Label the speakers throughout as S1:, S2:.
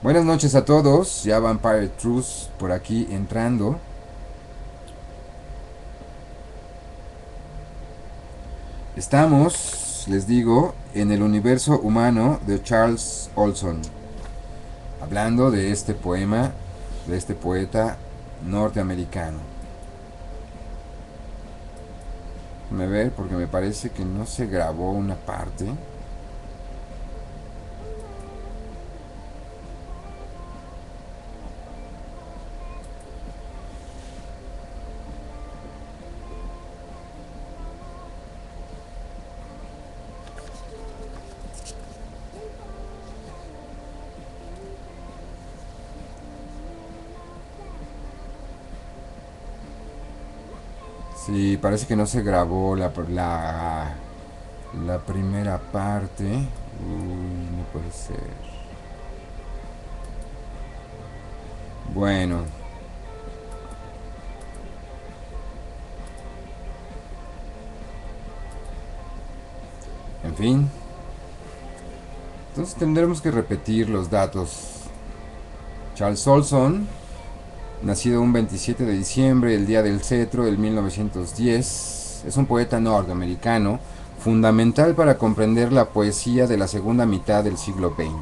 S1: Buenas noches a todos, ya Vampire Truth por aquí entrando. Estamos, les digo, en el universo humano de Charles Olson, hablando de este poema, de este poeta norteamericano. Déjame ver porque me parece que no se grabó una parte. Sí, parece que no se grabó la primera parte. Uy, no puede ser. Bueno, en fin. Entonces tendremos que repetir los datos. Charles Olson, nacido un 27 de diciembre, el día del cetro del 1910, es un poeta norteamericano fundamental para comprender la poesía de la segunda mitad del siglo XX.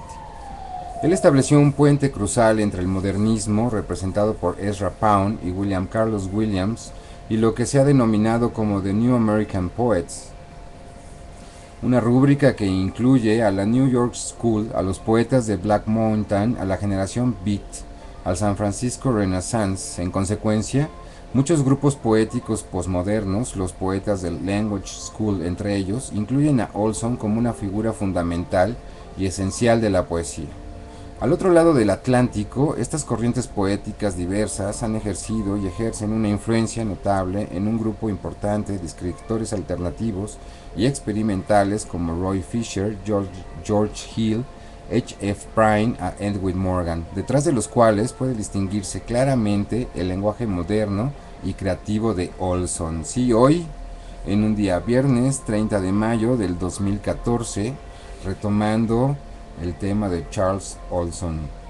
S1: Él estableció un puente cruzal entre el modernismo, representado por Ezra Pound y William Carlos Williams, y lo que se ha denominado como The New American Poets, una rúbrica que incluye a la New York School, a los poetas de Black Mountain, a la generación Beat, al San Francisco Renaissance. En consecuencia, muchos grupos poéticos posmodernos, los poetas del Language School entre ellos, incluyen a Olson como una figura fundamental y esencial de la poesía. Al otro lado del Atlántico, estas corrientes poéticas diversas han ejercido y ejercen una influencia notable en un grupo importante de escritores alternativos y experimentales como Roy Fisher, George Hill, H. F. Prine a Edwin Morgan, detrás de los cuales puede distinguirse claramente el lenguaje moderno y creativo de Olson. Sí, hoy, en un día viernes 30 de mayo del 2014, retomando el tema de Charles Olson.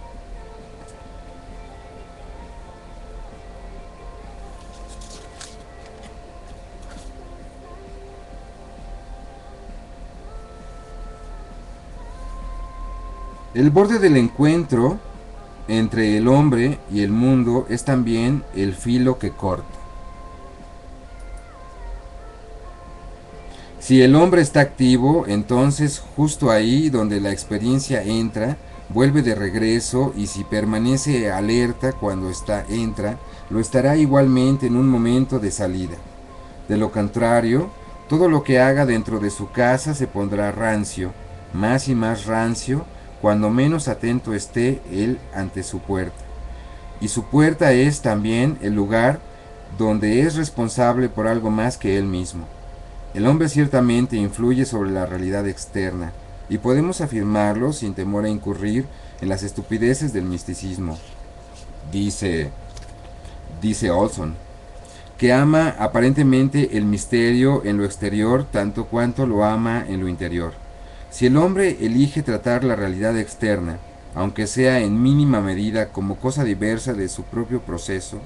S1: El borde del encuentro entre el hombre y el mundo es también el filo que corta. Si el hombre está activo, entonces justo ahí donde la experiencia entra, vuelve de regreso, y si permanece alerta cuando entra, lo estará igualmente en un momento de salida. De lo contrario, todo lo que haga dentro de su casa se pondrá rancio, más y más rancio, cuando menos atento esté él ante su puerta. Y su puerta es también el lugar donde es responsable por algo más que él mismo. El hombre ciertamente influye sobre la realidad externa, y podemos afirmarlo sin temor a incurrir en las estupideces del misticismo. Dice, dice Olson, que ama aparentemente el misterio en lo exterior tanto cuanto lo ama en lo interior. Si el hombre elige tratar la realidad externa, aunque sea en mínima medida, como cosa diversa de su propio proceso,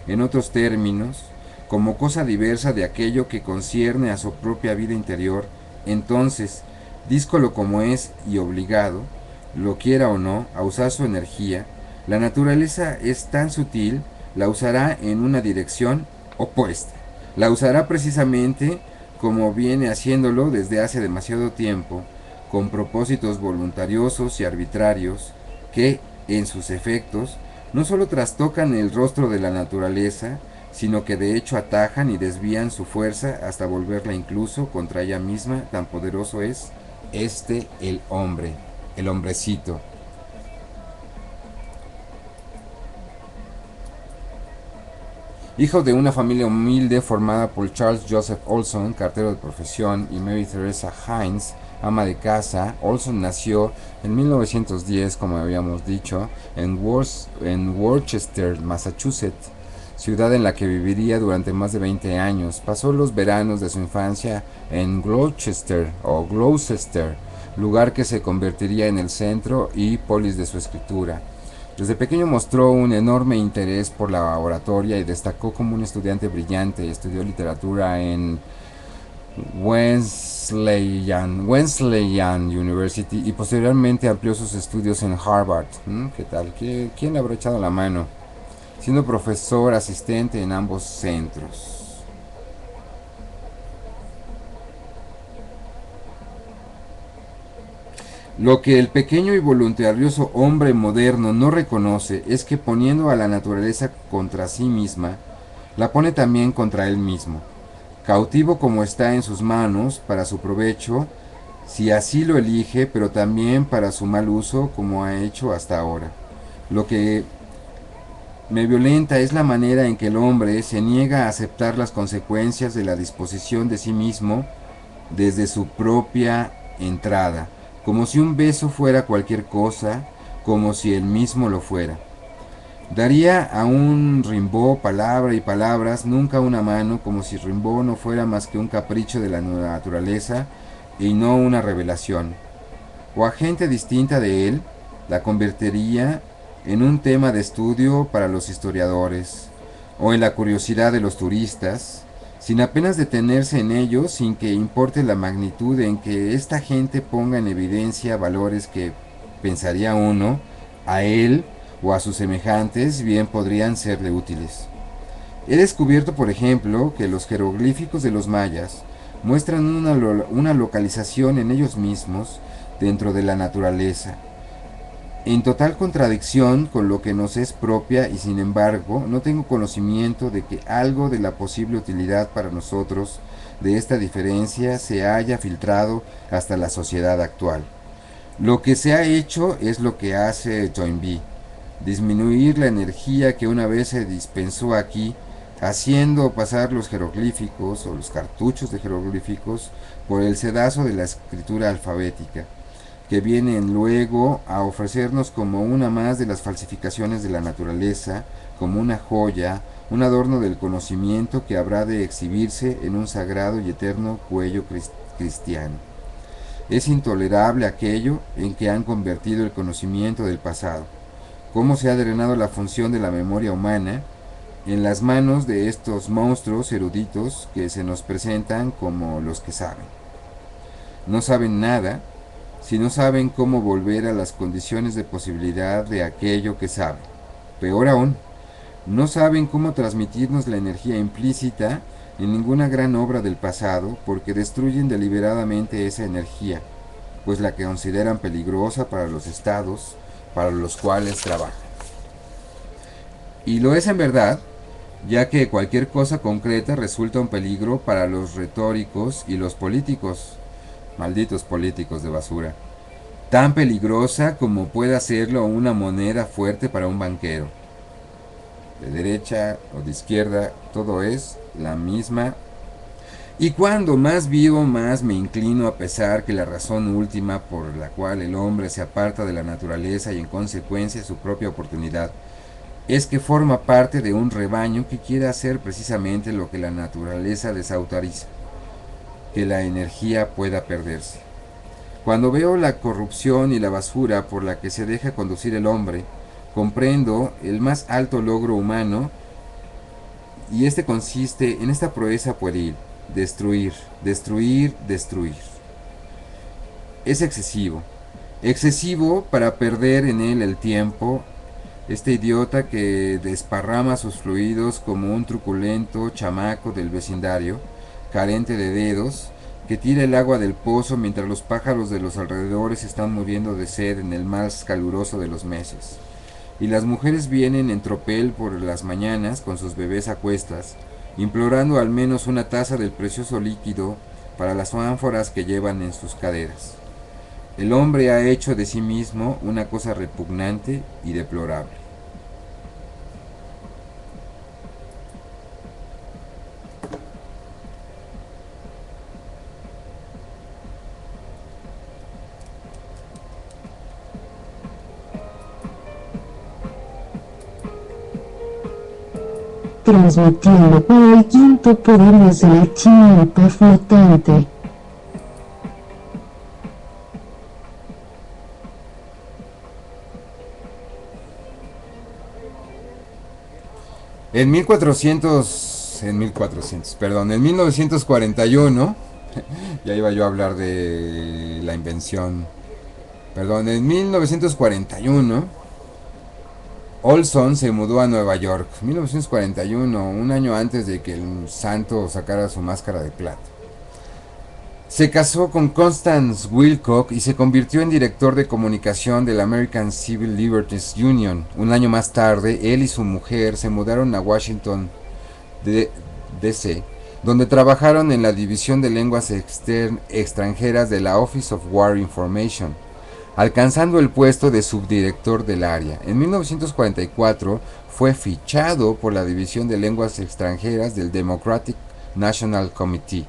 S1: en otros términos, como cosa diversa de aquello que concierne a su propia vida interior, entonces, díscolo como es y obligado, lo quiera o no, a usar su energía, la naturaleza es tan sutil, la usará en una dirección opuesta. La usará precisamente como viene haciéndolo desde hace demasiado tiempo, con propósitos voluntariosos y arbitrarios que, en sus efectos, no solo trastocan el rostro de la naturaleza, sino que de hecho atajan y desvían su fuerza hasta volverla incluso contra ella misma. Tan poderoso es el hombre, el hombrecito. Hijo de una familia humilde formada por Charles Joseph Olson, cartero de profesión, y Mary Teresa Hines, ama de casa, Olson nació en 1910, como habíamos dicho, en Worcester, Massachusetts, ciudad en la que viviría durante más de 20 años. Pasó los veranos de su infancia en Gloucester, lugar que se convertiría en el centro y polis de su escritura. Desde pequeño mostró un enorme interés por la oratoria y destacó como un estudiante brillante. Estudió literatura en Wesleyan University y posteriormente amplió sus estudios en Harvard. ¿Qué tal? ¿Quién le habrá echado la mano? Siendo profesor asistente en ambos centros. Lo que el pequeño y voluntarioso hombre moderno no reconoce es que poniendo a la naturaleza contra sí misma, la pone también contra él mismo, cautivo como está en sus manos para su provecho, si así lo elige, pero también para su mal uso como ha hecho hasta ahora. Lo que me violenta es la manera en que el hombre se niega a aceptar las consecuencias de la disposición de sí mismo desde su propia entrada, como si un beso fuera cualquier cosa, como si él mismo lo fuera. Daría a un Rimbaud palabra y palabras, nunca una mano, como si Rimbaud no fuera más que un capricho de la naturaleza y no una revelación. O a gente distinta de él, la convertiría en un tema de estudio para los historiadores, o en la curiosidad de los turistas, sin apenas detenerse en ello, sin que importe la magnitud en que esta gente ponga en evidencia valores que, pensaría uno, a él o a sus semejantes bien podrían serle útiles. He descubierto, por ejemplo, que los jeroglíficos de los mayas muestran una localización en ellos mismos dentro de la naturaleza, en total contradicción con lo que nos es propia, y sin embargo no tengo conocimiento de que algo de la posible utilidad para nosotros de esta diferencia se haya filtrado hasta la sociedad actual. Lo que se ha hecho es lo que hace Toynbee: disminuir la energía que una vez se dispensó aquí, haciendo pasar los jeroglíficos o los cartuchos de jeroglíficos por el sedazo de la escritura alfabética, que vienen luego a ofrecernos como una más de las falsificaciones de la naturaleza, como una joya, un adorno del conocimiento que habrá de exhibirse en un sagrado y eterno cuello cristiano. Es intolerable aquello en que han convertido el conocimiento del pasado, cómo se ha drenado la función de la memoria humana en las manos de estos monstruos eruditos que se nos presentan como los que saben. No saben nada, si no saben cómo volver a las condiciones de posibilidad de aquello que saben. Peor aún, no saben cómo transmitirnos la energía implícita en ninguna gran obra del pasado, porque destruyen deliberadamente esa energía, pues la que consideran peligrosa para los estados para los cuales trabajan. Y lo es en verdad, ya que cualquier cosa concreta resulta un peligro para los retóricos y los políticos, malditos políticos de basura, tan peligrosa como pueda serlo una moneda fuerte para un banquero. De derecha o de izquierda, todo es la misma. Y cuando más vivo, más me inclino a pensar que la razón última por la cual el hombre se aparta de la naturaleza y en consecuencia su propia oportunidad es que forma parte de un rebaño que quiere hacer precisamente lo que la naturaleza desautoriza, que la energía pueda perderse. Cuando veo la corrupción y la basura por la que se deja conducir el hombre, comprendo el más alto logro humano, y este consiste en esta proeza pueril: destruir, destruir, destruir. Es excesivo, excesivo para perder en él el tiempo, este idiota que desparrama sus fluidos como un truculento chamaco del vecindario, carente de dedos, que tira el agua del pozo mientras los pájaros de los alrededores están muriendo de sed en el más caluroso de los meses. Y las mujeres vienen en tropel por las mañanas con sus bebés a cuestas, implorando al menos una taza del precioso líquido para las ánforas que llevan en sus caderas. El hombre ha hecho de sí mismo una cosa repugnante y deplorable.
S2: Transmitiendo para el quinto poder desde la chimpa flotante.
S1: en 1941, ya iba yo a hablar de la invención, perdón, en 1941, Olson se mudó a Nueva York, 1941, un año antes de que el santo sacara su máscara de plata. Se casó con Constance Wilcock y se convirtió en director de comunicación de la American Civil Liberties Union. Un año más tarde, él y su mujer se mudaron a Washington, D.C., donde trabajaron en la división de lenguas extranjeras de la Office of War Information, alcanzando el puesto de subdirector del área. En 1944 fue fichado por la división de lenguas extranjeras del Democratic National Committee.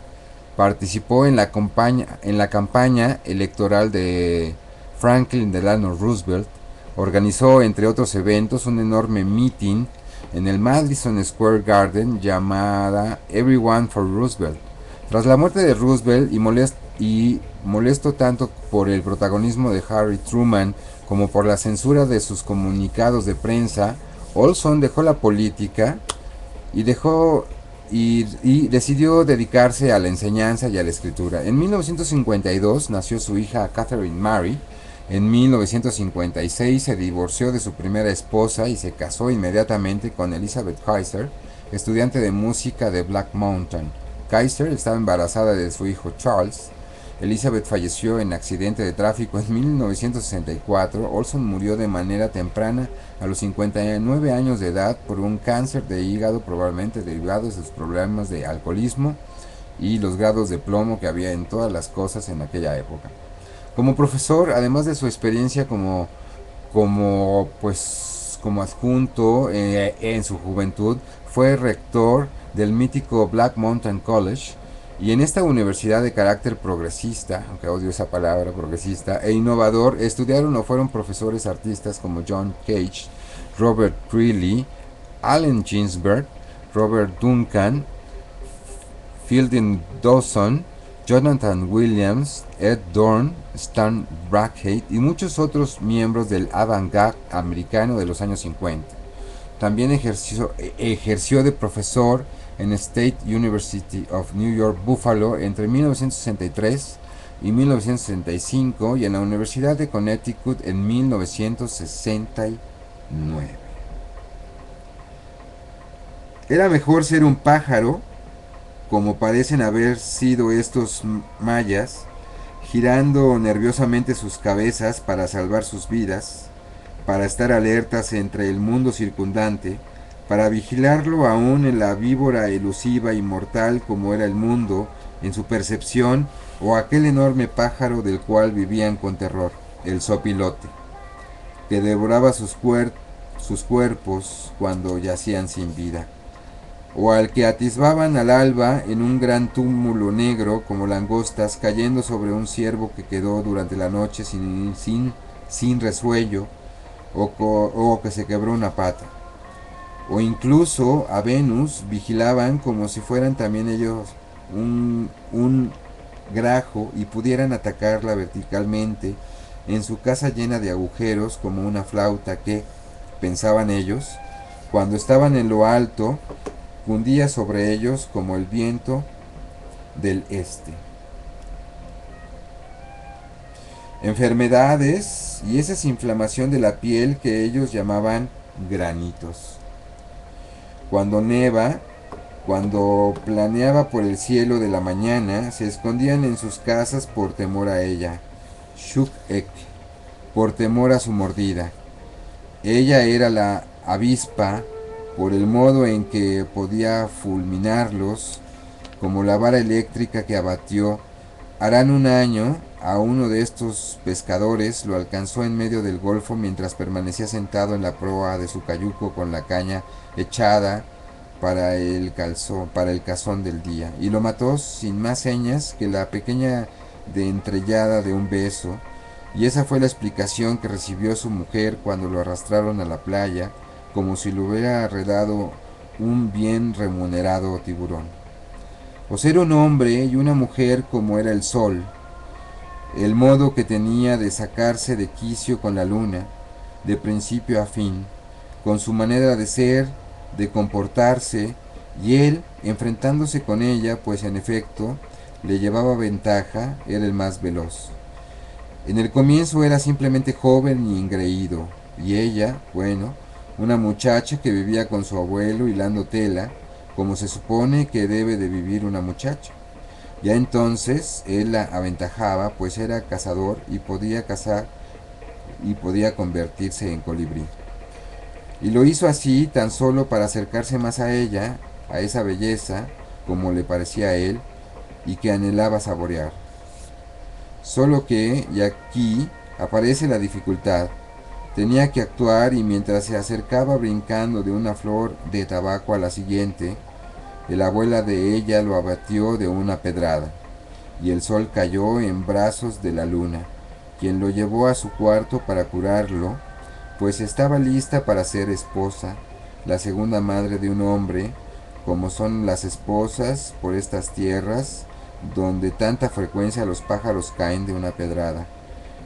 S1: Participó en la campaña electoral de Franklin Delano Roosevelt. Organizó, entre otros eventos, un enorme meeting en el Madison Square Garden llamada Everyone for Roosevelt. Tras la muerte de Roosevelt y molesto tanto por el protagonismo de Harry Truman como por la censura de sus comunicados de prensa, Olson dejó la política y decidió dedicarse a la enseñanza y a la escritura. En 1952 nació su hija Catherine Mary. En 1956 se divorció de su primera esposa y se casó inmediatamente con Elizabeth Kaiser, estudiante de música de Black Mountain. Kaiser estaba embarazada de su hijo Charles. Elizabeth falleció en accidente de tráfico en 1964. Olson murió de manera temprana a los 59 años de edad por un cáncer de hígado, probablemente derivado de sus problemas de alcoholismo y los grados de plomo que había en todas las cosas en aquella época. Como profesor, además de su experiencia como adjunto en su juventud, fue rector del mítico Black Mountain College, y en esta universidad de carácter progresista, aunque odio esa palabra, progresista, e innovador, estudiaron o fueron profesores artistas como John Cage, Robert Greeley, Allen Ginsberg, Robert Duncan, Fielding Dawson, Jonathan Williams, Ed Dorn, Stan Brakhage y muchos otros miembros del avant-garde americano de los años 50. También ejerció de profesor en State University of New York Buffalo entre 1963 y 1965 y en la Universidad de Connecticut en 1969. Era mejor ser un pájaro, como parecen haber sido estos mayas, girando nerviosamente sus cabezas para salvar sus vidas, para estar alertas entre el mundo circundante, para vigilarlo aún en la víbora elusiva y mortal como era el mundo en su percepción, o aquel enorme pájaro del cual vivían con terror, el zopilote, que devoraba sus cuerpos cuando yacían sin vida, o al que atisbaban al alba en un gran túmulo negro como langostas cayendo sobre un ciervo que quedó durante la noche sin resuello, o que se quebró una pata. O incluso a Venus vigilaban como si fueran también ellos un grajo y pudieran atacarla verticalmente en su casa llena de agujeros como una flauta que, pensaban ellos, cuando estaban en lo alto, cundía sobre ellos como el viento del este. Enfermedades y esa inflamación de la piel que ellos llamaban granitos. Cuando neva, cuando planeaba por el cielo de la mañana, se escondían en sus casas por temor a ella, Shuk-ek, por temor a su mordida. Ella era la avispa por el modo en que podía fulminarlos, como la vara eléctrica que abatió. Harán un año a uno de estos pescadores, lo alcanzó en medio del golfo mientras permanecía sentado en la proa de su cayuco con la caña echada para el cazón del día, y lo mató sin más señas que la pequeña entrellada de un beso, y esa fue la explicación que recibió su mujer cuando lo arrastraron a la playa, como si lo hubiera arredado un bien remunerado tiburón. O ser un hombre y una mujer como era el sol, el modo que tenía de sacarse de quicio con la luna, de principio a fin, con su manera de ser de comportarse, y él, enfrentándose con ella, pues en efecto, le llevaba ventaja, era el más veloz. En el comienzo era simplemente joven y engreído, y ella, bueno, una muchacha que vivía con su abuelo hilando tela, como se supone que debe de vivir una muchacha. Ya entonces él la aventajaba, pues era cazador y podía cazar y podía convertirse en colibrí. Y lo hizo así tan solo para acercarse más a ella, a esa belleza, como le parecía a él, y que anhelaba saborear. Solo que, y aquí aparece la dificultad, tenía que actuar y mientras se acercaba brincando de una flor de tabaco a la siguiente, la abuela de ella lo abatió de una pedrada, y el sol cayó en brazos de la luna, quien lo llevó a su cuarto para curarlo, pues estaba lista para ser esposa, la segunda madre de un hombre, como son las esposas por estas tierras, donde tanta frecuencia los pájaros caen de una pedrada,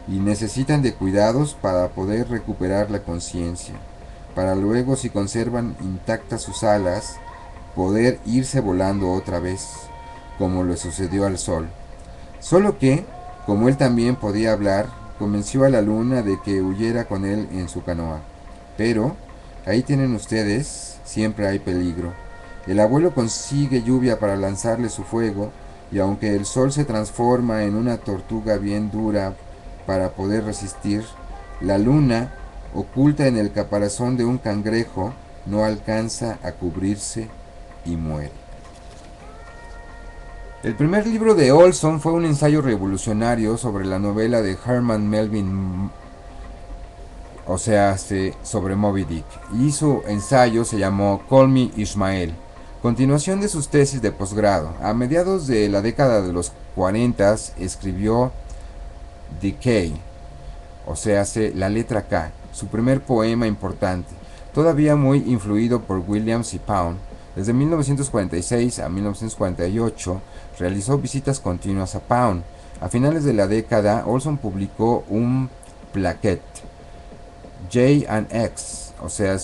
S1: y necesitan de cuidados para poder recuperar la conciencia, para luego, si conservan intactas sus alas, poder irse volando otra vez, como le sucedió al sol. Solo que, como él también podía hablar, convenció a la luna de que huyera con él en su canoa. Pero, ahí tienen ustedes, siempre hay peligro. El abuelo consigue lluvia para lanzarle su fuego, y aunque el sol se transforma en una tortuga bien dura para poder resistir, la luna, oculta en el caparazón de un cangrejo, no alcanza a cubrirse y muere. El primer libro de Olson fue un ensayo revolucionario sobre la novela de Herman Melville, o sea, sobre Moby Dick, y su ensayo se llamó Call Me Ishmael, continuación de sus tesis de posgrado. A mediados de la década de los 40 escribió Decay, o sea, la letra K, su primer poema importante, todavía muy influido por Williams y Pound. Desde 1946 a 1948 realizó visitas continuas a Pound. A finales de la década, Olson publicó un plaquet, J and X, o sea,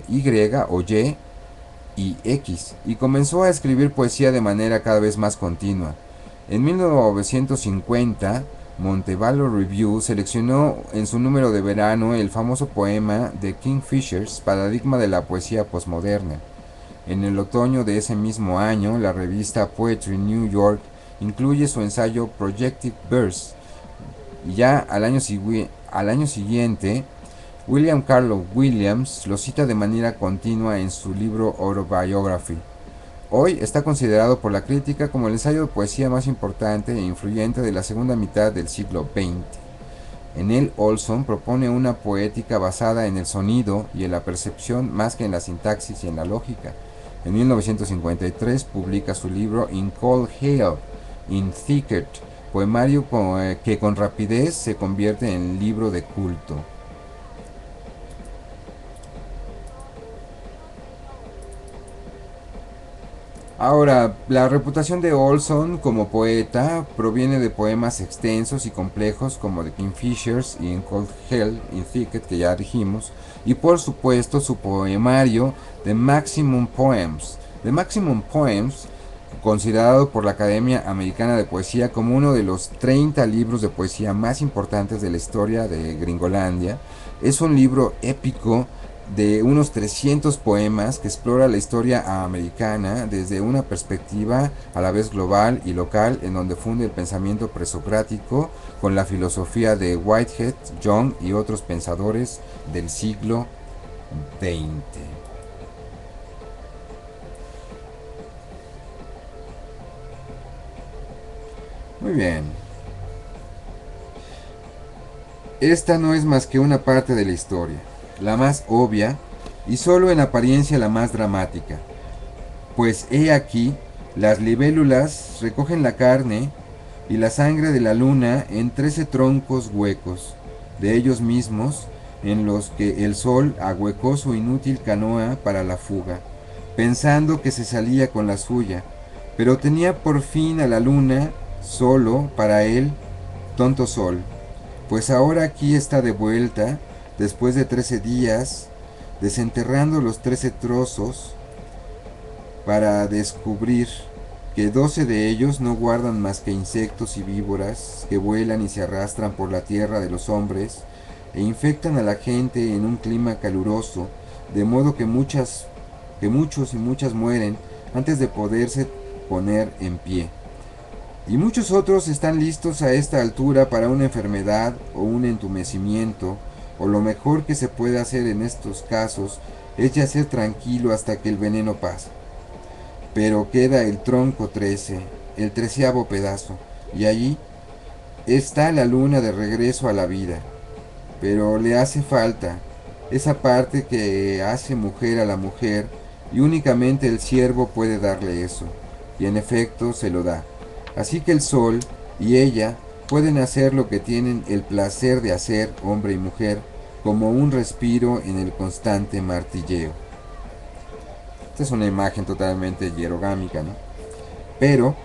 S1: Y o Y y X, y comenzó a escribir poesía de manera cada vez más continua. En 1950, Montevallo Review seleccionó en su número de verano el famoso poema The Kingfishers, paradigma de la poesía posmoderna. En el otoño de ese mismo año, la revista Poetry New York incluye su ensayo Projective Verse. Y ya al año siguiente, William Carlos Williams lo cita de manera continua en su libro Autobiography. Hoy está considerado por la crítica como el ensayo de poesía más importante e influyente de la segunda mitad del siglo XX. En él, Olson propone una poética basada en el sonido y en la percepción más que en la sintaxis y en la lógica. En 1953 publica su libro In Cold Hail, In Thicket, poemario que con rapidez se convierte en libro de culto. Ahora, la reputación de Olson como poeta proviene de poemas extensos y complejos como The Kingfishers y In Cold Hell, In Thicket, que ya dijimos, y por supuesto su poemario The Maximum Poems. The Maximum Poems, considerado por la Academia Americana de Poesía como uno de los 30 libros de poesía más importantes de la historia de Gringolandia, es un libro épico de unos 300 poemas que explora la historia americana desde una perspectiva a la vez global y local, en donde funde el pensamiento presocrático con la filosofía de Whitehead, Jung y otros pensadores del siglo XX. Muy bien. Esta no es más que una parte de la historia, la más obvia y solo en apariencia la más dramática. Pues he aquí, las libélulas recogen la carne y la sangre de la luna en 13 troncos huecos, de ellos mismos, en los que el sol ahuecó su inútil canoa para la fuga, pensando que se salía con la suya, pero tenía por fin a la luna, solo para él, tonto sol, pues ahora aquí está de vuelta, después de 13 días, desenterrando los 13 trozos para descubrir que 12 de ellos no guardan más que insectos y víboras que vuelan y se arrastran por la tierra de los hombres e infectan a la gente en un clima caluroso, de modo que muchos y muchas mueren antes de poderse poner en pie. Y muchos otros están listos a esta altura para una enfermedad o un entumecimiento, o lo mejor que se puede hacer en estos casos es yacer tranquilo hasta que el veneno pase. Pero queda el tronco 13, el 13º pedazo, y allí está la luna de regreso a la vida. Pero le hace falta esa parte que hace mujer a la mujer, y únicamente el siervo puede darle eso, y en efecto se lo da. Así que el sol y ella pueden hacer lo que tienen el placer de hacer hombre y mujer, como un respiro en el constante martilleo. Esta es una imagen totalmente hierogámica, ¿no? Pero,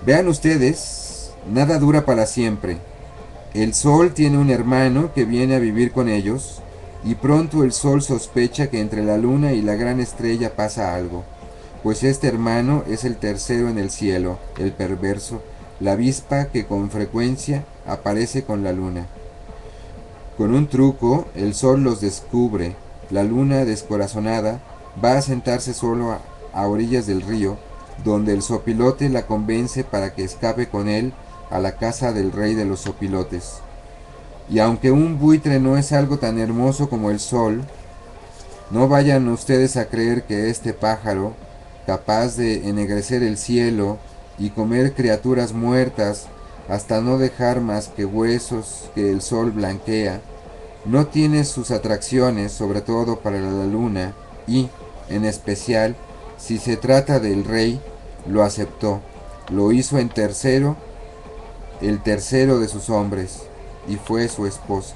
S1: vean ustedes, nada dura para siempre. El sol tiene un hermano que viene a vivir con ellos, y pronto el sol sospecha que entre la luna y la gran estrella pasa algo, pues este hermano es el tercero en el cielo, el perverso, la avispa que con frecuencia aparece con la luna. Con un truco, el sol los descubre, la luna descorazonada va a sentarse solo a orillas del río, donde el sopilote la convence para que escape con él a la casa del rey de los sopilotes. Y aunque un buitre no es algo tan hermoso como el sol, no vayan ustedes a creer que este pájaro, capaz de ennegrecer el cielo y comer criaturas muertas hasta no dejar más que huesos que el sol blanquea, no tiene sus atracciones, sobre todo para la luna, y, en especial, si se trata del rey, lo aceptó, lo hizo en tercero, el tercero de sus hombres, y fue su esposa.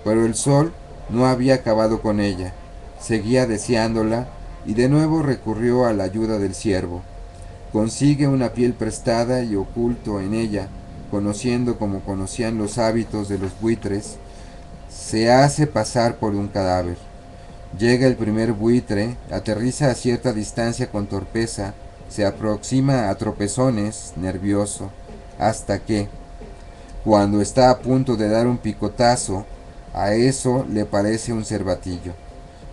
S1: Pero el sol no había acabado con ella, seguía deseándola, y de nuevo recurrió a la ayuda del siervo. Consigue una piel prestada y oculto en ella, conociendo como conocían los hábitos de los buitres, se hace pasar por un cadáver. Llega el primer buitre, aterriza a cierta distancia con torpeza, se aproxima a tropezones, nervioso, hasta que, cuando está a punto de dar un picotazo, a eso le parece un cervatillo.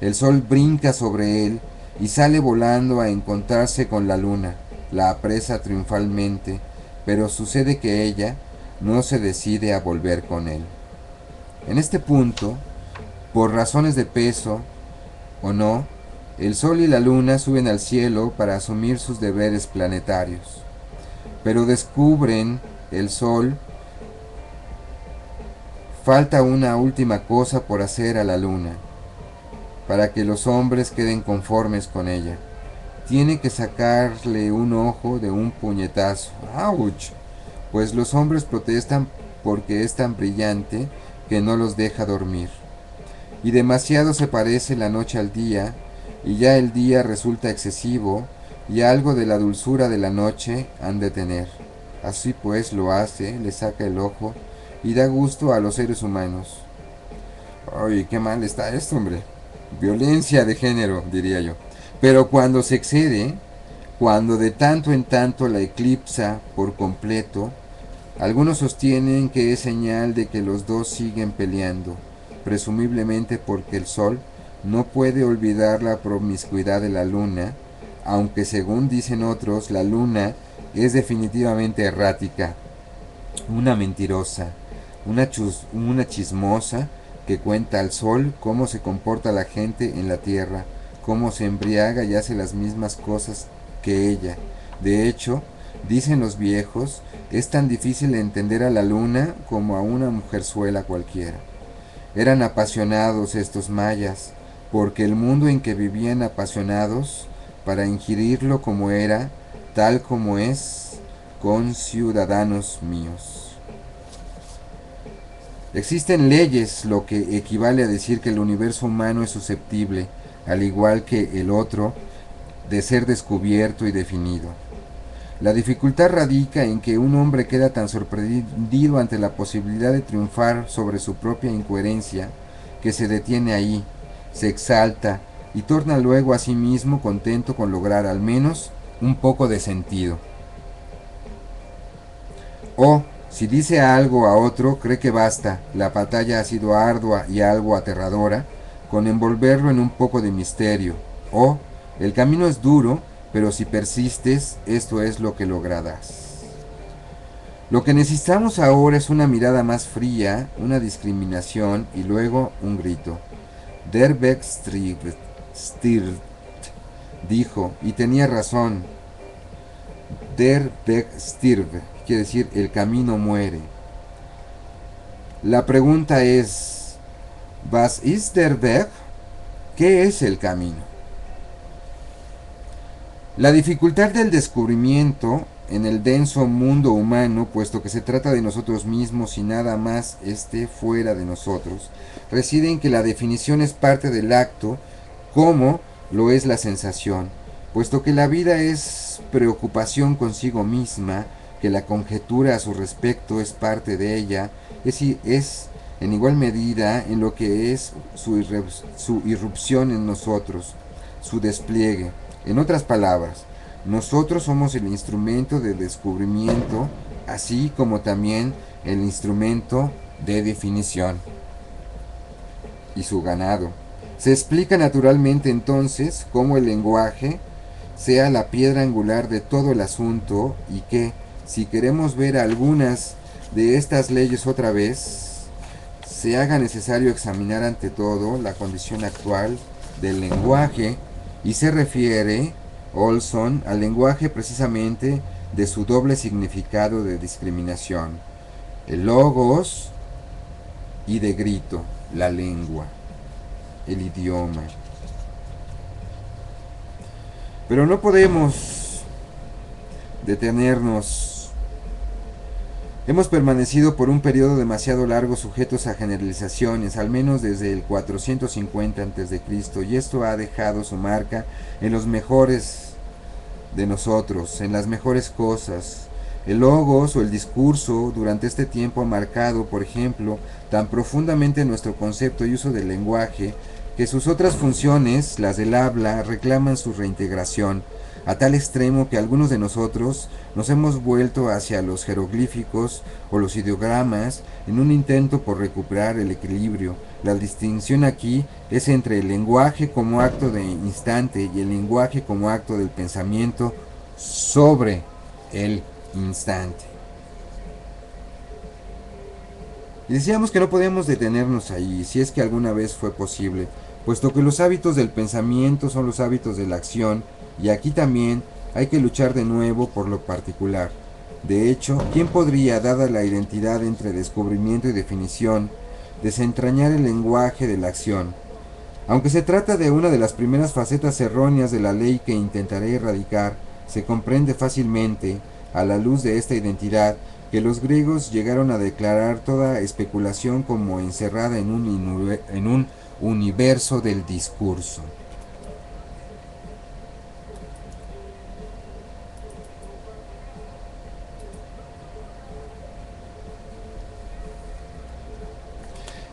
S1: El sol brinca sobre él y sale volando a encontrarse con la luna, la apresa triunfalmente, pero sucede que ella no se decide a volver con él. En este punto, por razones de peso o no, el sol y la luna suben al cielo para asumir sus deberes planetarios. Pero descubren el sol, falta una última cosa por hacer a la luna, para que los hombres queden conformes con ella. Tiene que sacarle un ojo de un puñetazo. ¡Auch! Pues los hombres protestan porque es tan brillante que no los deja dormir. Y demasiado se parece la noche al día, y ya el día resulta excesivo, y algo de la dulzura de la noche han de tener. Así pues lo hace, le saca el ojo, y da gusto a los seres humanos. Ay, qué mal está esto, hombre. Violencia de género, diría yo. Pero cuando se excede, cuando de tanto en tanto la eclipsa por completo, algunos sostienen que es señal de que los dos siguen peleando, presumiblemente porque el sol no puede olvidar la promiscuidad de la luna, aunque según dicen otros, la luna es definitivamente errática, una mentirosa, una chismosa que cuenta al sol cómo se comporta la gente en la tierra, cómo se embriaga y hace las mismas cosas que ella. De hecho, dicen los viejos, es tan difícil entender a la luna como a una mujerzuela cualquiera. Eran apasionados estos mayas, porque el mundo en que vivían apasionados, para ingerirlo como era, tal como es, con ciudadanos míos. Existen leyes, lo que equivale a decir que el universo humano es susceptible, al igual que el otro, de ser descubierto y definido. La dificultad radica en que un hombre queda tan sorprendido ante la posibilidad de triunfar sobre su propia incoherencia que se detiene ahí, se exalta y torna luego a sí mismo contento con lograr al menos un poco de sentido. O, si dice algo a otro, cree que basta, la batalla ha sido ardua y algo aterradora, con envolverlo en un poco de misterio. O, el camino es duro, pero si persistes, esto es lo que lograrás. Lo que necesitamos ahora es una mirada más fría, una discriminación y luego un grito. Der Weg stirbt, dijo, y tenía razón. Der Weg stirbt, quiere decir el camino muere. La pregunta es, ¿was ist der Weg? ¿Qué es el camino? La dificultad del descubrimiento en el denso mundo humano, puesto que se trata de nosotros mismos y nada más esté fuera de nosotros, reside en que la definición es parte del acto, como lo es la sensación, puesto que la vida es preocupación consigo misma, que la conjetura a su respecto es parte de ella, es en igual medida en lo que es su irrupción en nosotros, su despliegue. En otras palabras, nosotros somos el instrumento de descubrimiento, así como también el instrumento de definición y su ganado. Se explica naturalmente entonces cómo el lenguaje sea la piedra angular de todo el asunto y que, si queremos ver algunas de estas leyes otra vez, se haga necesario examinar ante todo la condición actual del lenguaje y se refiere Olson al lenguaje precisamente de su doble significado de discriminación, el logos y de grito, la lengua, el idioma. Pero no podemos detenernos. Hemos permanecido por un periodo demasiado largo sujetos a generalizaciones, al menos desde el 450 a.C., y esto ha dejado su marca en los mejores de nosotros, en las mejores cosas. El logos o el discurso durante este tiempo ha marcado, por ejemplo, tan profundamente nuestro concepto y uso del lenguaje, que sus otras funciones, las del habla, reclaman su reintegración, a tal extremo que algunos de nosotros nos hemos vuelto hacia los jeroglíficos o los ideogramas en un intento por recuperar el equilibrio. La distinción aquí es entre el lenguaje como acto de instante y el lenguaje como acto del pensamiento sobre el instante. Y decíamos que no podemos detenernos ahí, si es que alguna vez fue posible, puesto que los hábitos del pensamiento son los hábitos de la acción, y aquí también hay que luchar de nuevo por lo particular. De hecho, ¿quién podría, dada la identidad entre descubrimiento y definición, desentrañar el lenguaje de la acción? Aunque se trata de una de las primeras facetas erróneas de la ley que intentaré erradicar, se comprende fácilmente, a la luz de esta identidad, que los griegos llegaron a declarar toda especulación como encerrada en un universo del discurso.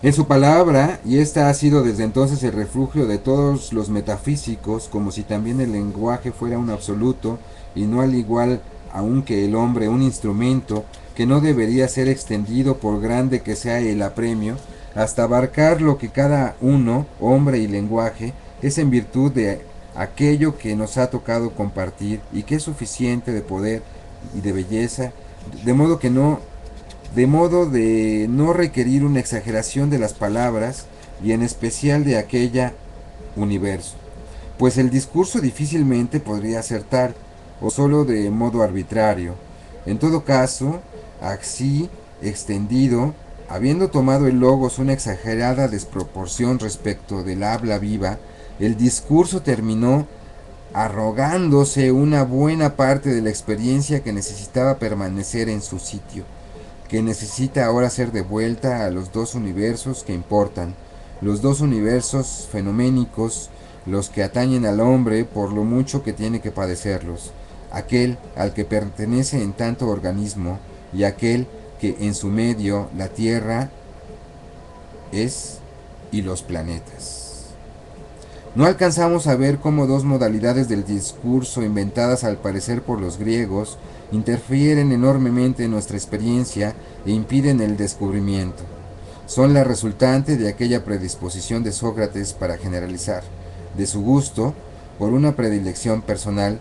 S1: En su palabra, y esta ha sido desde entonces el refugio de todos los metafísicos, como si también el lenguaje fuera un absoluto, y no al igual aunque el hombre un instrumento que no debería ser extendido por grande que sea el apremio, hasta abarcar lo que cada uno, hombre y lenguaje, es en virtud de aquello que nos ha tocado compartir y que es suficiente de poder y de belleza, de modo de no requerir una exageración de las palabras y en especial de aquella universo, pues el discurso difícilmente podría ser tal, o solo de modo arbitrario. En todo caso, así extendido, habiendo tomado el logos una exagerada desproporción respecto del habla viva, el discurso terminó arrogándose una buena parte de la experiencia que necesitaba permanecer en su sitio, que necesita ahora ser devuelta a los dos universos que importan, los dos universos fenoménicos, los que atañen al hombre por lo mucho que tiene que padecerlos, aquel al que pertenece en tanto organismo y aquel que en su medio la Tierra es y los planetas. No alcanzamos a ver cómo dos modalidades del discurso inventadas al parecer por los griegos interfieren enormemente en nuestra experiencia e impiden el descubrimiento. Son la resultante de aquella predisposición de Sócrates para generalizar, de su gusto por una predilección personal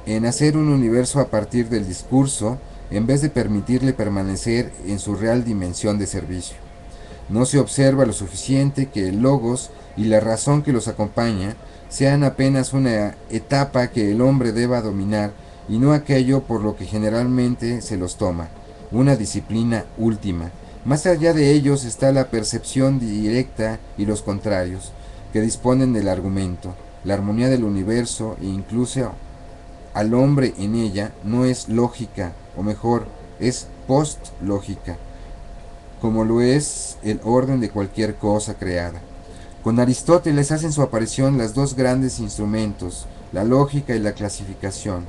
S1: en hacer un universo a partir del discurso en vez de permitirle permanecer en su real dimensión de servicio. No se observa lo suficiente que el logos y la razón que los acompaña sean apenas una etapa que el hombre deba dominar y no aquello por lo que generalmente se los toma, una disciplina última. Más allá de ellos está la percepción directa y los contrarios, que disponen del argumento, la armonía del universo e incluso al hombre en ella no es lógica, o mejor, es post-lógica, como lo es el orden de cualquier cosa creada. Con Aristóteles hacen su aparición los dos grandes instrumentos, la lógica y la clasificación.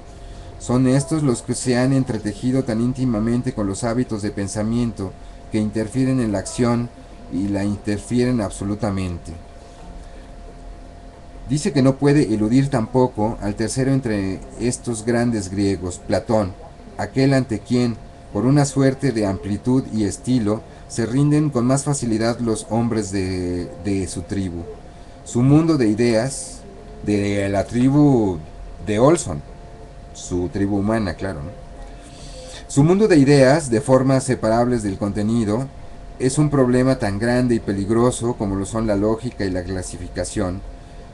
S1: Son estos los que se han entretejido tan íntimamente con los hábitos de pensamiento que interfieren en la acción y la interfieren absolutamente. Dice que no puede eludir tampoco al tercero entre estos grandes griegos, Platón, aquel ante quien, por una suerte de amplitud y estilo, se rinden con más facilidad los hombres de su tribu. Su mundo de ideas, de la tribu de Olson, su tribu humana, claro, ¿no? Su mundo de ideas, de formas separables del contenido, es un problema tan grande y peligroso como lo son la lógica y la clasificación,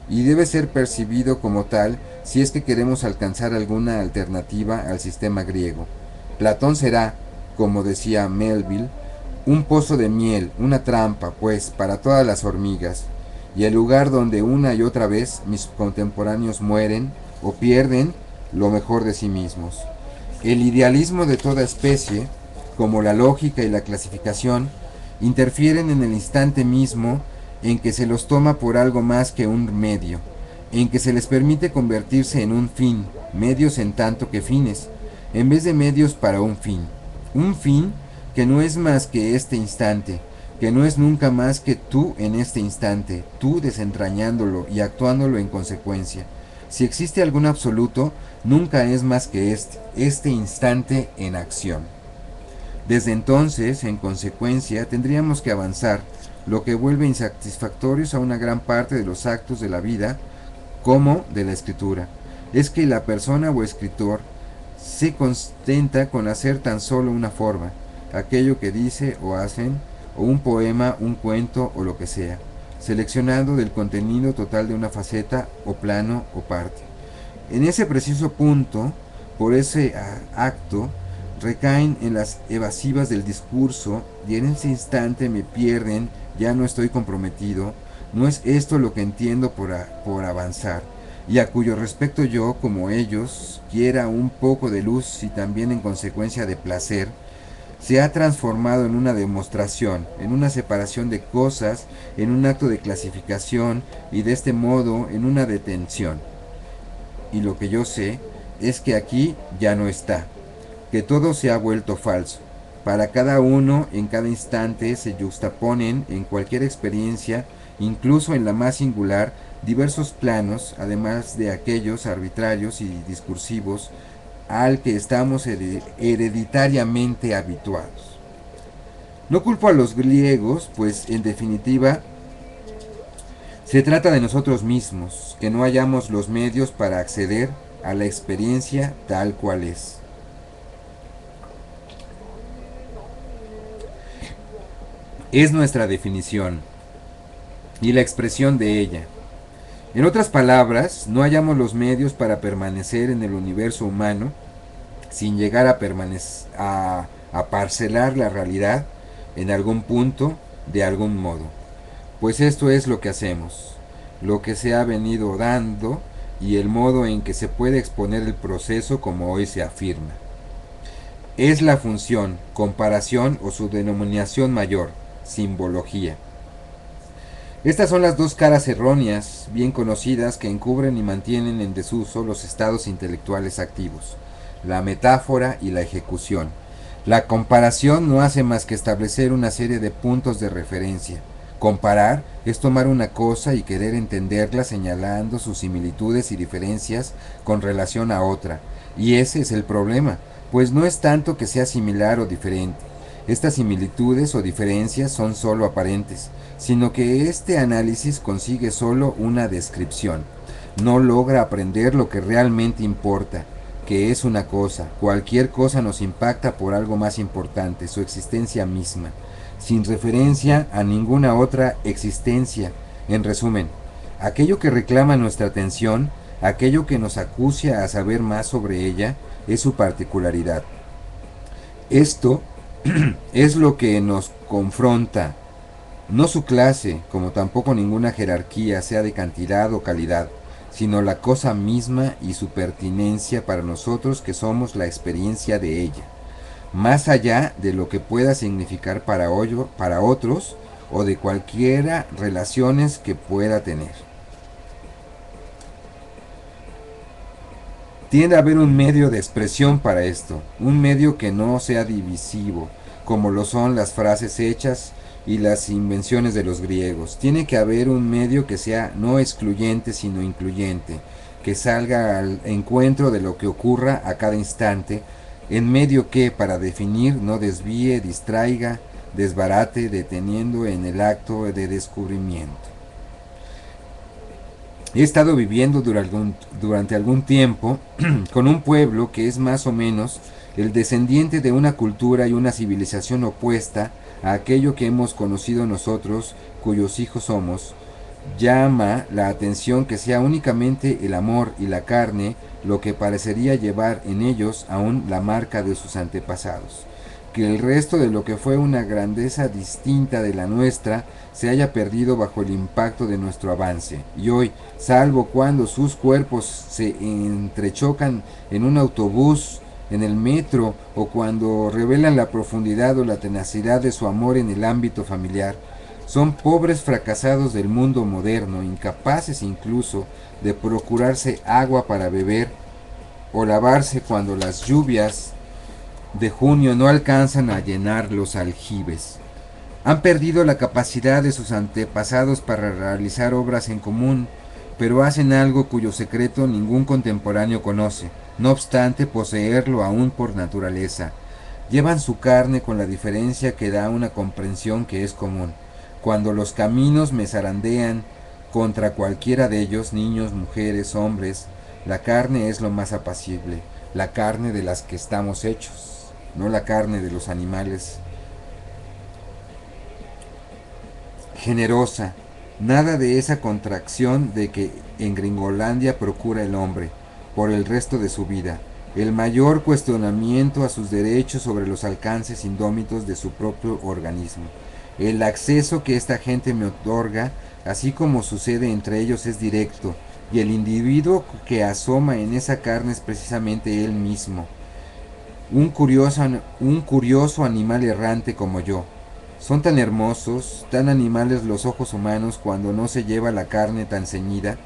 S1: y debe ser percibido como tal si es que queremos alcanzar alguna alternativa al sistema griego. Platón será, como decía Melville, un pozo de miel, una trampa, pues, para todas las hormigas, y el lugar donde una y otra vez mis contemporáneos mueren o pierden lo mejor de sí mismos. El idealismo de toda especie, como la lógica y la clasificación, interfieren en el instante mismo en que se los toma por algo más que un medio, en que se les permite convertirse en un fin, medios en tanto que fines, en vez de medios para un fin que no es más que este instante, que no es nunca más que tú en este instante, tú desentrañándolo y actuándolo en consecuencia. Si existe algún absoluto, nunca es más que este instante en acción. Desde entonces, en consecuencia, tendríamos que avanzar, lo que vuelve insatisfactorios a una gran parte de los actos de la vida, como de la escritura. Es que la persona o escritor se contenta con hacer tan solo una forma, aquello que dice o hacen, o un poema, un cuento o lo que sea, seleccionando del contenido total de una faceta o plano o parte. En ese preciso punto, por ese acto, recaen en las evasivas del discurso y en ese instante me pierden, ya no estoy comprometido, no es esto lo que entiendo por avanzar, y a cuyo respecto yo, como ellos, quiera un poco de luz y también en consecuencia de placer, se ha transformado en una demostración, en una separación de cosas, en un acto de clasificación y de este modo en una detención. Y lo que yo sé es que aquí ya no está, que todo se ha vuelto falso. Para cada uno, en cada instante, se juxtaponen en cualquier experiencia, incluso en la más singular, diversos planos, además de aquellos arbitrarios y discursivos al que estamos hereditariamente habituados. No culpo a los griegos, pues en definitiva se trata de nosotros mismos, que no hallamos los medios para acceder a la experiencia tal cual es. Es nuestra definición y la expresión de ella. En otras palabras, no hallamos los medios para permanecer en el universo humano sin llegar a parcelar la realidad en algún punto, de algún modo. Pues esto es lo que hacemos, lo que se ha venido dando y el modo en que se puede exponer el proceso como hoy se afirma. Es la función, comparación o su denominación mayor, simbología. Estas son las dos caras erróneas, bien conocidas, que encubren y mantienen en desuso los estados intelectuales activos, la metáfora y la ejecución. La comparación no hace más que establecer una serie de puntos de referencia, Comparar es tomar una cosa y querer entenderla señalando sus similitudes y diferencias con relación a otra. Y ese es el problema, pues no es tanto que sea similar o diferente. Estas similitudes o diferencias son sólo aparentes, sino que este análisis consigue sólo una descripción. No logra aprender lo que realmente importa, que es una cosa. Cualquier cosa nos impacta por algo más importante, su existencia misma, sin referencia a ninguna otra existencia. En resumen, aquello que reclama nuestra atención, aquello que nos acucia a saber más sobre ella, es su particularidad. Esto es lo que nos confronta, no su clase, como tampoco ninguna jerarquía, sea de cantidad o calidad, sino la cosa misma y su pertinencia para nosotros que somos la experiencia de ella, más allá de lo que pueda significar para otros o de cualquiera relaciones que pueda tener. Tiende a haber un medio de expresión para esto, un medio que no sea divisivo, como lo son las frases hechas y las invenciones de los griegos. Tiene que haber un medio que sea no excluyente, sino incluyente, que salga al encuentro de lo que ocurra a cada instante, en medio que, para definir, no desvíe, distraiga, desbarate, deteniendo en el acto de descubrimiento. He estado viviendo durante algún tiempo con un pueblo que es más o menos el descendiente de una cultura y una civilización opuesta a aquello que hemos conocido nosotros, cuyos hijos somos. Llama la atención que sea únicamente el amor y la carne lo que parecería llevar en ellos aún la marca de sus antepasados, que el resto de lo que fue una grandeza distinta de la nuestra se haya perdido bajo el impacto de nuestro avance, y hoy, salvo cuando sus cuerpos se entrechocan en un autobús, en el metro, o cuando revelan la profundidad o la tenacidad de su amor en el ámbito familiar, son pobres fracasados del mundo moderno, incapaces incluso de procurarse agua para beber o lavarse cuando las lluvias de junio no alcanzan a llenar los aljibes. Han perdido la capacidad de sus antepasados para realizar obras en común, pero hacen algo cuyo secreto ningún contemporáneo conoce, no obstante poseerlo aún por naturaleza. Llevan su carne con la diferencia que da una comprensión que es común. Cuando los caminos me zarandean contra cualquiera de ellos, niños, mujeres, hombres, la carne es lo más apacible, la carne de las que estamos hechos, no la carne de los animales. Generosa, nada de esa contracción de que en Gringolandia procura el hombre por el resto de su vida, el mayor cuestionamiento a sus derechos sobre los alcances indómitos de su propio organismo. El acceso que esta gente me otorga, así como sucede entre ellos, es directo, y el individuo que asoma en esa carne es precisamente él mismo, un curioso animal errante como yo. Son tan hermosos, tan animales los ojos humanos cuando no se lleva la carne tan ceñida.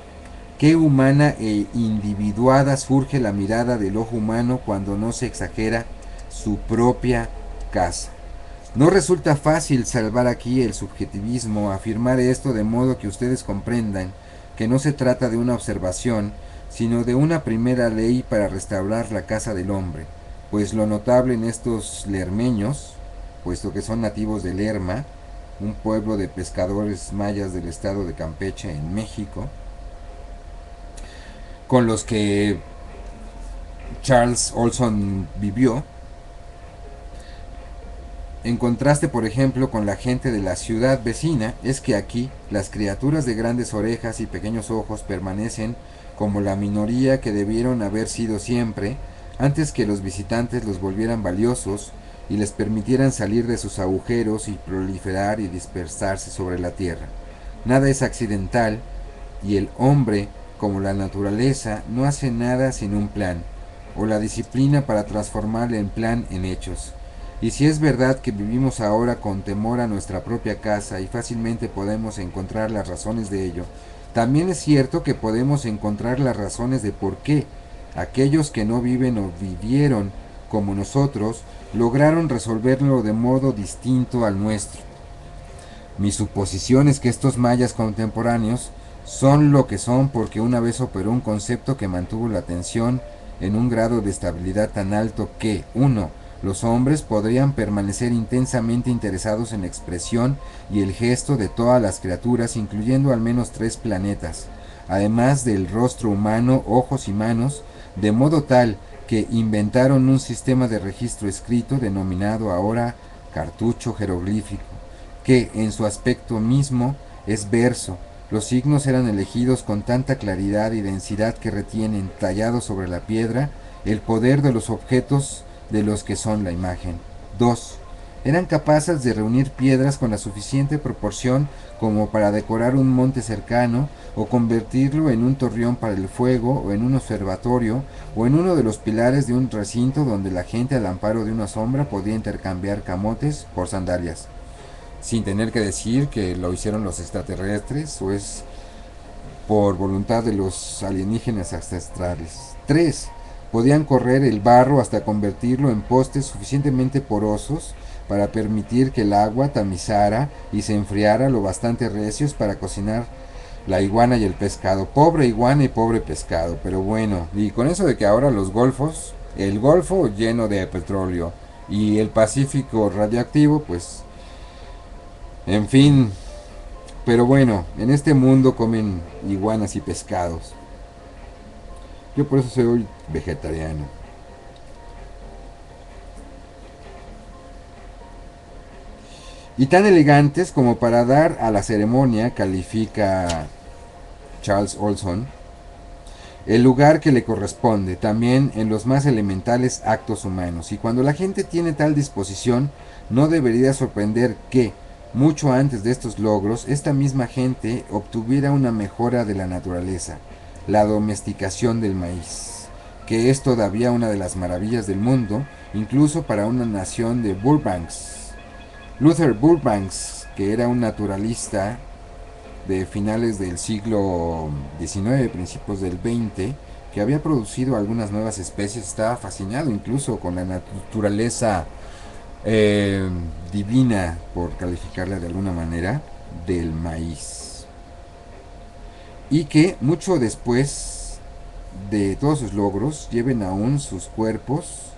S1: Qué humana e individuada surge la mirada del ojo humano cuando no se exagera su propia casa. No resulta fácil salvar aquí el subjetivismo, afirmar esto de modo que ustedes comprendan que no se trata de una observación, sino de una primera ley para restaurar la casa del hombre, pues lo notable en estos lermeños, puesto que son nativos de Lerma, un pueblo de pescadores mayas del estado de Campeche en México, con los que Charles Olson vivió, en contraste, por ejemplo, con la gente de la ciudad vecina, es que aquí las criaturas de grandes orejas y pequeños ojos permanecen como la minoría que debieron haber sido siempre, antes que los visitantes los volvieran valiosos y les permitieran salir de sus agujeros y proliferar y dispersarse sobre la tierra. Nada es accidental, y el hombre, como la naturaleza, no hace nada sin un plan, o la disciplina para transformar el plan en hechos. Y si es verdad que vivimos ahora con temor a nuestra propia casa y fácilmente podemos encontrar las razones de ello, también es cierto que podemos encontrar las razones de por qué aquellos que no viven o vivieron como nosotros lograron resolverlo de modo distinto al nuestro. Mi suposición es que estos mayas contemporáneos son lo que son porque una vez operó un concepto que mantuvo la atención en un grado de estabilidad tan alto que, uno, los hombres podrían permanecer intensamente interesados en la expresión y el gesto de todas las criaturas, incluyendo al menos 3 planetas, además del rostro humano, ojos y manos, de modo tal que inventaron un sistema de registro escrito denominado ahora cartucho jeroglífico, que en su aspecto mismo es verso. Los signos eran elegidos con tanta claridad y densidad que retienen, tallados sobre la piedra, el poder de los objetos de los que son la imagen. 2. Eran capaces de reunir piedras con la suficiente proporción como para decorar un monte cercano o convertirlo en un torreón para el fuego o en un observatorio o en uno de los pilares de un recinto donde la gente al amparo de una sombra podía intercambiar camotes por sandalias, sin tener que decir que lo hicieron los extraterrestres o es por voluntad de los alienígenas ancestrales. 3. Podían correr el barro hasta convertirlo en postes suficientemente porosos para permitir que el agua tamizara y se enfriara lo bastante recios para cocinar la iguana y el pescado. Pobre iguana y pobre pescado, pero bueno, y con eso de que ahora los golfos, el Golfo lleno de petróleo y el Pacífico radiactivo, pues, en fin, pero bueno, en este mundo comen iguanas y pescados. Yo por eso soy vegetariano. Y tan elegantes como para dar a la ceremonia, califica Charles Olson, el lugar que le corresponde, también en los más elementales actos humanos. Y cuando la gente tiene tal disposición, no debería sorprender que, mucho antes de estos logros, esta misma gente obtuviera una mejora de la naturaleza, la domesticación del maíz, que es todavía una de las maravillas del mundo, incluso para una nación de Burbanks. Luther Burbanks, que era un naturalista de finales del siglo XIX, principios del XX, que había producido algunas nuevas especies, estaba fascinado incluso con la naturaleza eh, divina, por calificarla de alguna manera, del maíz. Y que mucho después de todos sus logros, lleven aún sus cuerpos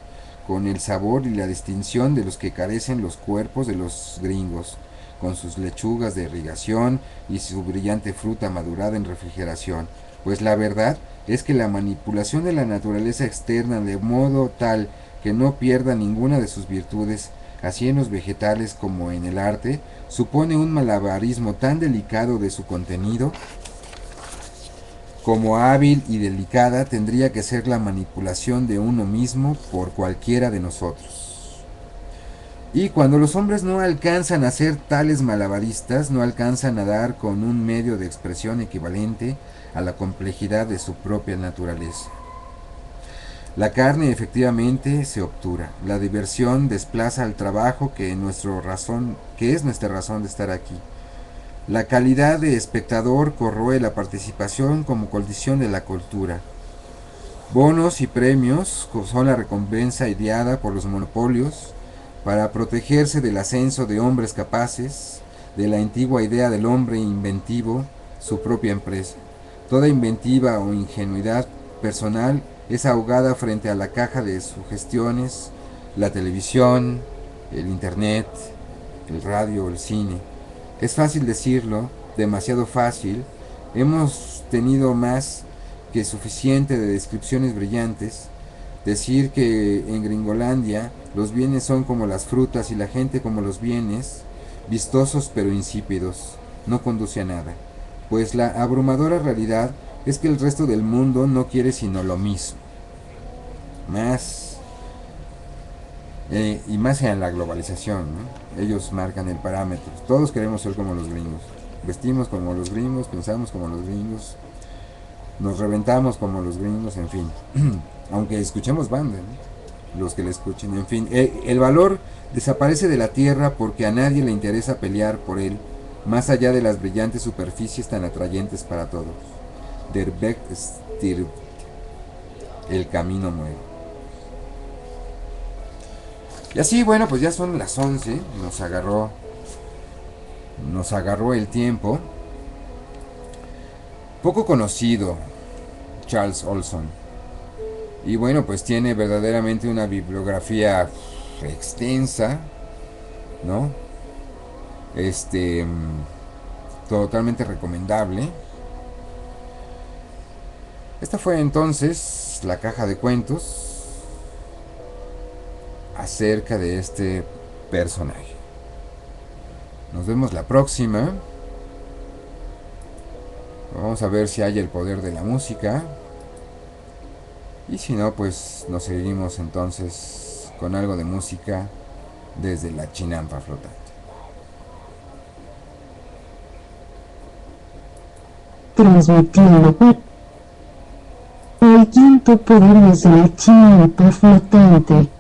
S1: con el sabor y la distinción de los que carecen los cuerpos de los gringos, con sus lechugas de irrigación y su brillante fruta madurada en refrigeración. Pues la verdad es que la manipulación de la naturaleza externa de modo tal que no pierda ninguna de sus virtudes, así en los vegetales como en el arte, supone un malabarismo tan delicado de su contenido como hábil y delicada tendría que ser la manipulación de uno mismo por cualquiera de nosotros. Y cuando los hombres no alcanzan a ser tales malabaristas, no alcanzan a dar con un medio de expresión equivalente a la complejidad de su propia naturaleza. La carne efectivamente se obtura, la diversión desplaza al trabajo que es nuestra razón de estar aquí. La calidad de espectador corroe la participación como condición de la cultura. Bonos y premios son la recompensa ideada por los monopolios para protegerse del ascenso de hombres capaces, de la antigua idea del hombre inventivo, su propia empresa. Toda inventiva o ingenuidad personal es ahogada frente a la caja de sugestiones, la televisión, el internet, el radio, el cine. Es fácil decirlo, demasiado fácil. Hemos tenido más que suficiente de descripciones brillantes. Decir que en Gringolandia los bienes son como las frutas y la gente como los bienes, vistosos pero insípidos, no conduce a nada. Pues la abrumadora realidad es que el resto del mundo no quiere sino lo mismo. Más y más en la globalización, ¿no? Ellos marcan el parámetro. Todos queremos ser como los gringos. Vestimos como los gringos, pensamos como los gringos, nos reventamos como los gringos, en fin. Aunque escuchemos banda, ¿no? Los que le escuchen, en fin. El valor desaparece de la tierra porque a nadie le interesa pelear por él, más allá de las brillantes superficies tan atrayentes para todos. Der Weg stirbt. El camino muere. Y así, bueno, pues ya son las 11, nos agarró nos agarró el tiempo. Poco conocido, Charles Olson. Y bueno, pues tiene verdaderamente una bibliografía extensa, ¿no? Este, totalmente recomendable. Esta fue entonces la caja de cuentos acerca de este personaje. Nos vemos la próxima. Vamos a ver si hay el poder de la música. Y si no, pues nos seguimos entonces con algo de música desde la chinampa flotante.
S2: Transmitiendo para el quinto poder desde la chinampa flotante.